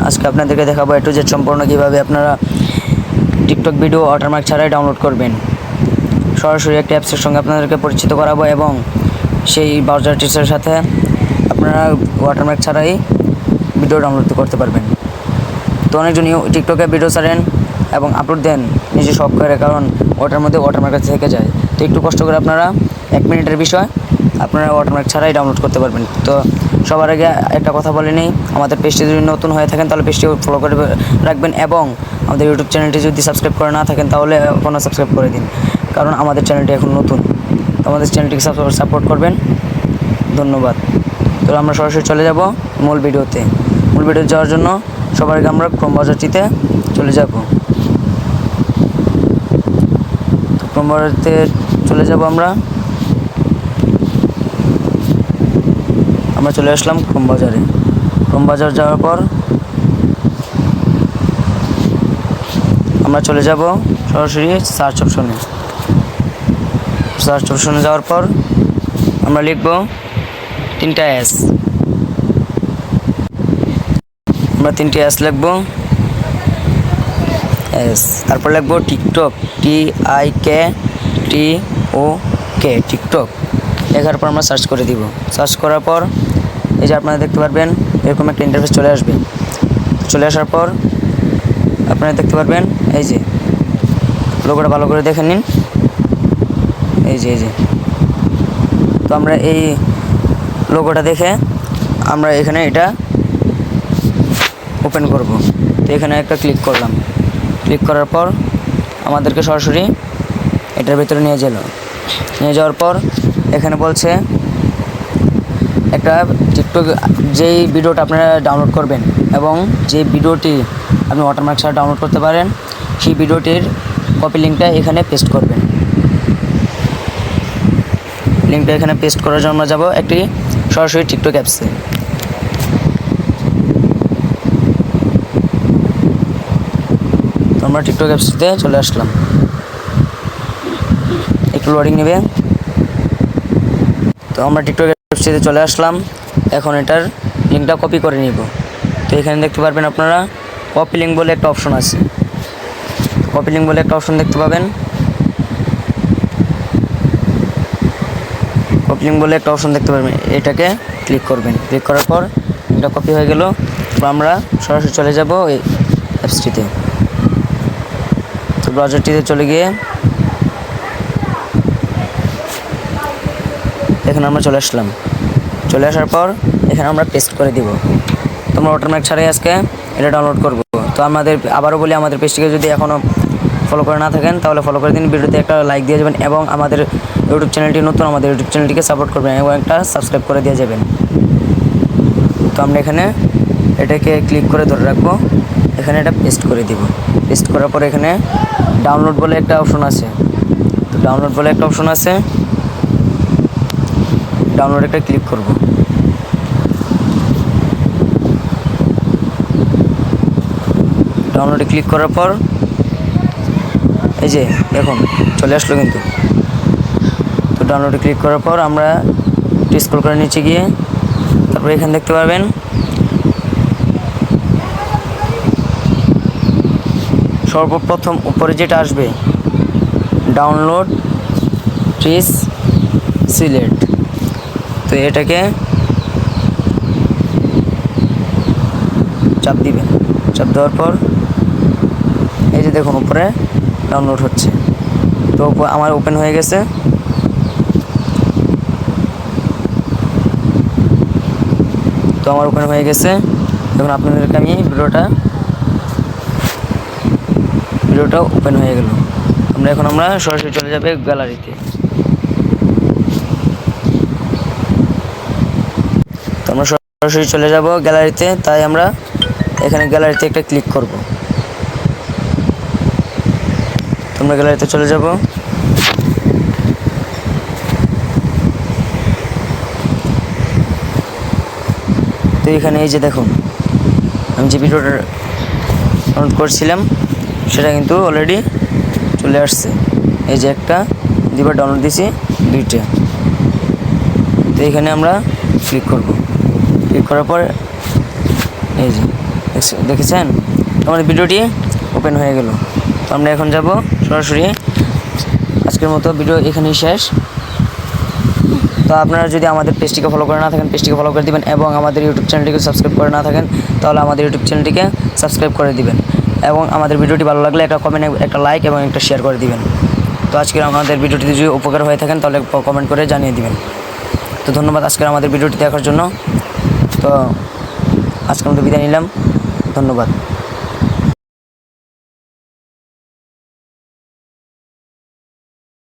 আজকে আপনাদেরকে দেখাবো A to Z সম্পূর্ণ কীভাবে আপনারা টিকটক ভিডিও ওয়াটারমার্ক ছাড়াই ডাউনলোড করবেন। সরাসরি একটা অ্যাপসের সঙ্গে আপনাদেরকে পরিচিত করাবো এবং সেই ব্রাউজারটির সাথে আপনারা ওয়াটারমার্ক ছাড়াই ভিডিও ডাউনলোড করতে পারবেন। তো অনেকজনই টিকটকে ভিডিও ছাড়েন এবং আপলোড দেন নিজে শখ করে, কারণ ওটার মধ্যে ওয়াটারমার্ক থেকে যায়। তো একটু কষ্ট করে আপনারা 1 মিনিটের বিষয় আপনারা ওয়াটারমার্ক ছাড়াই ডাউনলোড করতে পারবেন। তো সবার আগে একটা কথা বলে নিই, আমাদের পেজটি যদি নতুন হয়ে থাকেন তাহলে পেজটি ফলো করে রাখবেন এবং আমাদের ইউটিউব চ্যানেলটি যদি সাবস্ক্রাইব করে না থাকেন তাহলে এখনও সাবস্ক্রাইব করে দিন, কারণ আমাদের চ্যানেলটি এখন নতুন। তো আমাদের চ্যানেলটিকে সাপোর্ট করবেন, ধন্যবাদ। তো আমরা সরাসরি চলে যাব মূল ভিডিওতে। মূল ভিডিও যাওয়ার জন্য সবার আগে আমরা ক্রোম ব্রাউজারটিতে চলে যাব। তো ক্রোম ব্রাউজারতে চলে যাব আমরা চলে আসলাম ক্রোম ব্রাউজারে। ক্রোম ব্রাউজার যাওয়ার পর আমরা চলে যাব সরাসরি সার্চ অপশনে। সার্চ অপশনে যাওয়ার পর আমরা লিখব 3টা S। আমরা 3টি S লিখব, S, তারপর লিখব টিকটক, TIKTOK, টিকটক। লেখার পর আমরা সার্চ করে দিব। সার্চ করার পর এই যে আপনারা দেখতে পারবেন এরকম একটা ইন্টারফেস চলে আসবে। চলে আসার পর আপনারা দেখতে পারবেন এই যে লোগোটা ভালো করে দেখে নিন, এই যে। তো আমরা এই লোগোটা দেখে আমরা এখানে এটা ওপেন করব। তো এখানে একটা ক্লিক করলাম। ক্লিক করার পর আমাদেরকে সরাসরি এটার ভিতরে নিয়ে যাওয়ার পর এখানে বলছে একটা টিকটক যেই ভিডিওটা আপনারা ডাউনলোড করবেন এবং যে ভিডিওটি আপনি ওয়াটারমার্ক ছাড়া ডাউনলোড করতে পারেন সেই ভিডিওটির কপি লিঙ্কটা এখানে পেস্ট করবেন। লিঙ্কটা এখানে পেস্ট করার জন্য আমরা যাব একটি সরাসরি টিকটক অ্যাপসে। আমরা টিকটক অ্যাপসটিতে চলে আসলাম, একটু লোডিং নেবে। তো আমরা টিকটক অ্যাপসটিতে চলে আসলাম, এখন এটার লিঙ্কটা কপি করে নিব। তো এখানে দেখতে পারবেন আপনারা কপি লিঙ্ক বলে একটা অপশন আছে। কপি লিঙ্ক বলে একটা অপশন দেখতে পাবেন। কপি লিঙ্ক বলে একটা অপশন দেখতে পারবেন, এটাকে ক্লিক করবেন। ক্লিক করার পর এটা কপি হয়ে গেল। আমরা সরাসরি চলে যাব এই অ্যাপসটিতে। তো ব্রাউজারটিতে চলে গিয়ে এখানে আমরা চলে আসলাম। চলে আসার পর এখানে আমরা পেস্ট করে দিব। তোমরা ওয়াটারমার্ক ছাড়াই আজকে এটা ডাউনলোড করব। তো আমাদের আবারও বলি, আমাদের পেজটিকে যদি এখনও ফলো করে না থাকেন তাহলে ফলো করে দিন, ভিডিওতে একটা লাইক দিয়ে যাবেন এবং আমাদের ইউটিউব চ্যানেলটি নতুন, আমাদের ইউটিউব চ্যানেলটিকে সাপোর্ট করবেন এবং একটা সাবস্ক্রাইব করে দিয়ে যাবেন। তো আমরা এখানে এটাকে ক্লিক করে ধরে রাখবো, এখানে এটা পেস্ট করে দিব। পেস্ট করার পর এখানে ডাউনলোড বলে একটা অপশন আছে। তো ডাউনলোড বলে একটা অপশন আছে, ডাউনলোড একটা ক্লিক করব। ডাউনলোডে ক্লিক করার পর এই যে দেখুন চলে আসলো কিন্তু। তো ডাউনলোডে ক্লিক করার পর আমরা স্ক্রল করে নিচে গিয়ে তারপরে এখানে দেখতে পারবেন সর্বপ্রথম উপরে যেটা আসবে ডাউনলোড ট্রিস সিলেক্ট। তো এটাকে চাপ দিবেন। চাপ দেওয়ার পর এই যে দেখুন উপরে ডাউনলোড হচ্ছে। তো আমার ওপেন হয়ে গেছে। এখন আপনাদেরকে আমি ভিডিওটা ওপেন হয়ে গেল। আমরা সরাসরি চলে যাবে গ্যালারিতে। তো আমরা সরাসরি চলে যাব গ্যালারিতে, তাই আমরা এখানে গ্যালারিতে একটা ক্লিক করব। তোমরা গ্যালারিতে চলে যাব। তো এখানে এই যে দেখুন আমি যে ভিডিওটা ডাউনলোড করছিলাম সেটা কিন্তু অলরেডি চলে আসছে। এই যে একটা দুবার ডাউনলোড দিয়েছি, 2টা। তো এখানে আমরা ক্লিক করব। ক্লিক করার পর এই যে দেখেছেন? আমাদের ভিডিওটি ওপেন হয়ে গেল। তো আমরা এখন যাব সরাসরি। আজকের মতো ভিডিও এখানেই শেষ। তো আপনারা যদি আমাদের পেজটিকে ফলো করে না থাকেন, পেজটিকে ফলো করে দিবেন এবং আমাদের ইউটিউব চ্যানেলটিকে সাবস্ক্রাইব করে না থাকেন, তাহলে আমাদের ইউটিউব চ্যানেলটিকে সাবস্ক্রাইব করে দিবেন এবং আমাদের ভিডিওটি ভালো লাগলে একটা কমেন্ট, একটা লাইক এবং একটা শেয়ার করে দিবেন। তো আজকের আমাদের ভিডিওটি যদি উপকার হয়ে থাকেন তাহলে কমেন্ট করে জানিয়ে দিবেন। তো ধন্যবাদ আজকের আমাদের ভিডিওটি দেখার জন্য। তো আজকে আমরা বিদায় নিলাম। ধন্যবাদ।